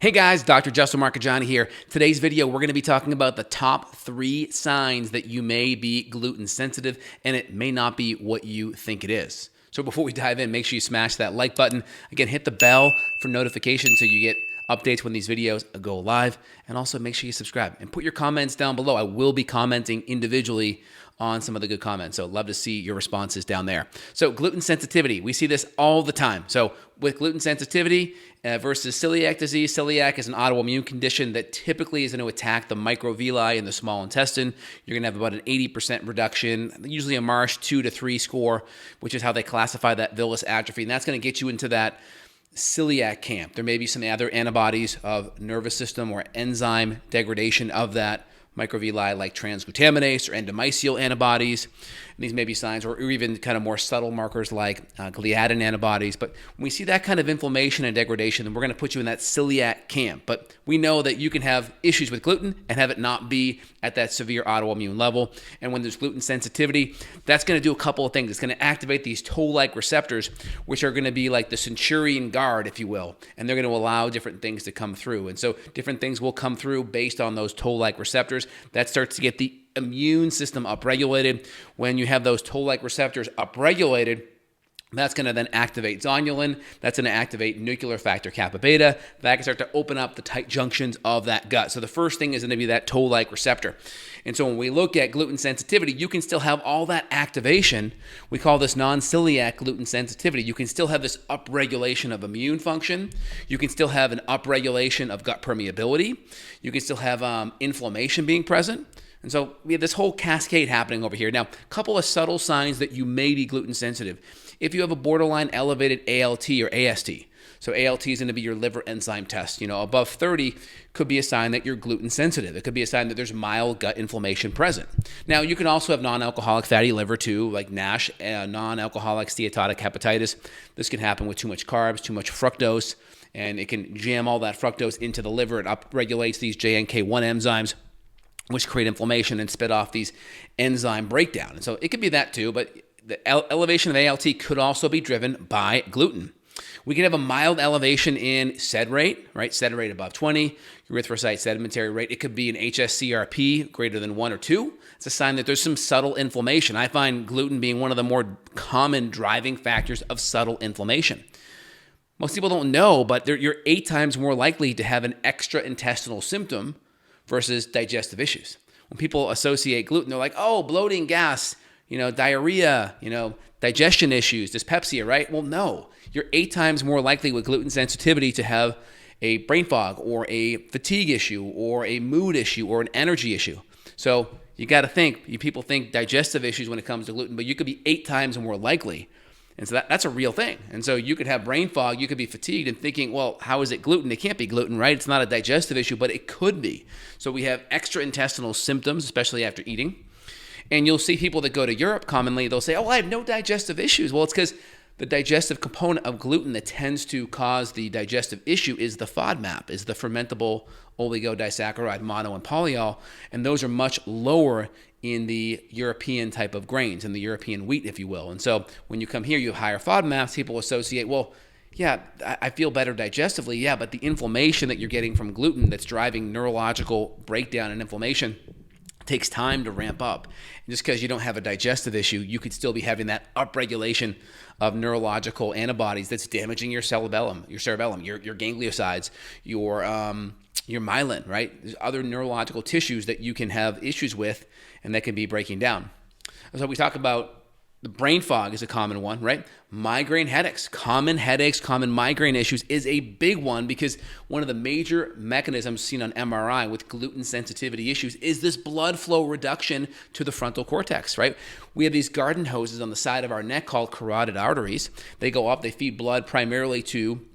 Hey guys, Dr. Justin Marcagiani here. Today's video, we're going to be talking about the top 3 signs that you may be gluten sensitive and it may not be what you think it is. So before we dive in, make sure you smash that like button. Again, hit the bell for notifications so you get updates when these videos go live. And also make sure you subscribe and put your comments down below. I will be commenting individually on some of the good comments. So love to see your responses down there. So gluten sensitivity, we see this all the time. So with gluten sensitivity versus celiac disease, celiac is an autoimmune condition that typically is going to attack the microvilli in the small intestine. You're going to have about an 80% reduction, usually a Marsh 2 to 3 score, which is how they classify that villus atrophy. And that's going to get you into that celiac camp. There may be some other antibodies of nervous system or enzyme degradation of that microvilli like transglutaminase or endomysial antibodies. And these may be signs or even kind of more subtle markers like gliadin antibodies. But when we see that kind of inflammation and degradation, then we're going to put you in that celiac camp. But we know that you can have issues with gluten and have it not be at that severe autoimmune level. And when there's gluten sensitivity, that's going to do a couple of things. It's going to activate these toll-like receptors, which are going to be like the centurion guard, if you will. And they're going to allow different things to come through. And so different things will come through based on those toll-like receptors. That starts to get the immune system upregulated. When you have those toll-like receptors upregulated, that's going to then activate zonulin. That's going to activate nuclear factor kappa beta. That can start to open up the tight junctions of that gut. So the first thing is going to be that toll-like receptor. And so when we look at gluten sensitivity, you can still have all that activation. We call this non-celiac gluten sensitivity. You can still have this upregulation of immune function. You can still have an upregulation of gut permeability. You can still have inflammation being present. And so we have this whole cascade happening over here. Now, a couple of subtle signs that you may be gluten sensitive. If you have a borderline elevated ALT or AST, so ALT is going to be your liver enzyme test. Above 30 could be a sign that you're gluten sensitive. It could be a sign that there's mild gut inflammation present. Now, you can also have non-alcoholic fatty liver too, like NASH, non-alcoholic steatotic hepatitis. This can happen with too much carbs, too much fructose, and it can jam all that fructose into the liver. It upregulates these JNK1 enzymes, which create inflammation and spit off these enzyme breakdown. And so it could be that too, but the elevation of ALT could also be driven by gluten. We can have a mild elevation in sed rate, right? Sed rate above 20, erythrocyte sedimentary rate. It could be an HSCRP greater than 1 or 2. It's a sign that there's some subtle inflammation. I find gluten being one of the more common driving factors of subtle inflammation. Most people don't know, but you're 8 times more likely to have an extraintestinal symptom versus digestive issues. When people associate gluten, they're like, oh, bloating, gas, diarrhea, digestion issues, dyspepsia, right? Well, no. You're 8 times more likely with gluten sensitivity to have a brain fog or a fatigue issue or a mood issue or an energy issue. So you got to think, people think digestive issues when it comes to gluten, but you could be 8 times more likely. And so that's a real thing. And so you could have brain fog, you could be fatigued and thinking, well, how is it gluten? It can't be gluten, right? It's not a digestive issue, but it could be. So we have extraintestinal symptoms, especially after eating. And you'll see people that go to Europe commonly, they'll say, oh, I have no digestive issues. Well, it's because the digestive component of gluten that tends to cause the digestive issue is the FODMAP, is the fermentable oligodisaccharide mono and polyol. And those are much lower in the European type of grains, in the European wheat, if you will. And so when you come here, you have higher FODMAPs, people associate, well, yeah, I feel better digestively, yeah, but the inflammation that you're getting from gluten that's driving neurological breakdown and inflammation takes time to ramp up. And just because you don't have a digestive issue, you could still be having that upregulation of neurological antibodies that's damaging your cerebellum, your gangliosides, your myelin, right? There's other neurological tissues that you can have issues with and that can be breaking down. So we talk about the brain fog is a common one, right? Migraine headaches, common migraine issues is a big one because one of the major mechanisms seen on MRI with gluten sensitivity issues is this blood flow reduction to the frontal cortex, right? We have these garden hoses on the side of our neck called carotid arteries. They go up, they feed blood primarily to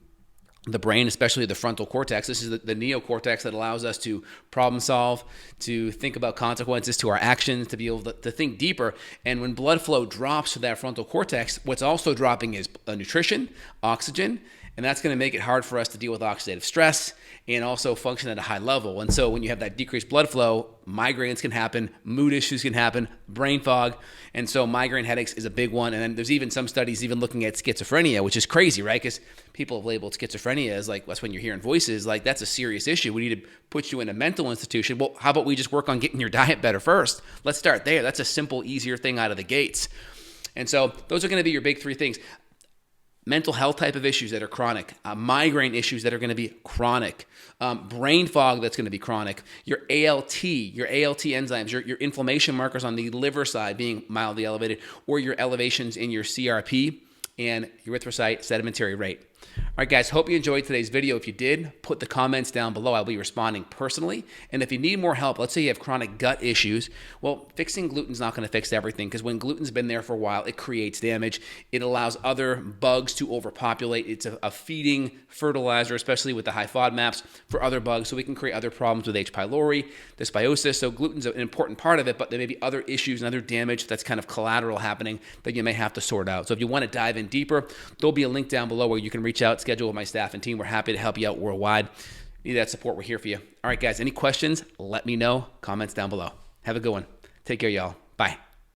the brain, especially the frontal cortex. This is the neocortex that allows us to problem solve, to think about consequences to our actions, to be able to think deeper. And when blood flow drops to that frontal cortex, what's also dropping is nutrition, oxygen, And that's going to make it hard for us to deal with oxidative stress and also function at a high level. And so when you have that decreased blood flow, migraines can happen, mood issues can happen, brain fog. And so migraine headaches is a big one. And then there's even some studies even looking at schizophrenia, which is crazy, right? Because people have labeled schizophrenia as like, that's when you're hearing voices, like that's a serious issue. We need to put you in a mental institution. Well, how about we just work on getting your diet better first? Let's start there. That's a simple, easier thing out of the gates. And so those are going to be your big three things. Mental health type of issues that are chronic, migraine issues that are going to be chronic, brain fog that's going to be chronic, your ALT enzymes, your inflammation markers on the liver side being mildly elevated, or your elevations in your CRP and erythrocyte sedimentary rate. All right, guys, hope you enjoyed today's video. If you did, put the comments down below. I'll be responding personally. And if you need more help, let's say you have chronic gut issues, well, fixing gluten's not going to fix everything, because when gluten's been there for a while, it creates damage. It allows other bugs to overpopulate. It's a feeding fertilizer, especially with the high FODMAPs, for other bugs, so we can create other problems with H. pylori, dysbiosis. So gluten's an important part of it, but there may be other issues and other damage that's kind of collateral happening that you may have to sort out. So if you want to dive in deeper, there'll be a link down below where you can reach out, schedule with my staff and team. We're happy to help you out worldwide. Need that support, we're here for you. All right, guys, any questions, let me know. Comments down below. Have a good one. Take care, y'all. Bye.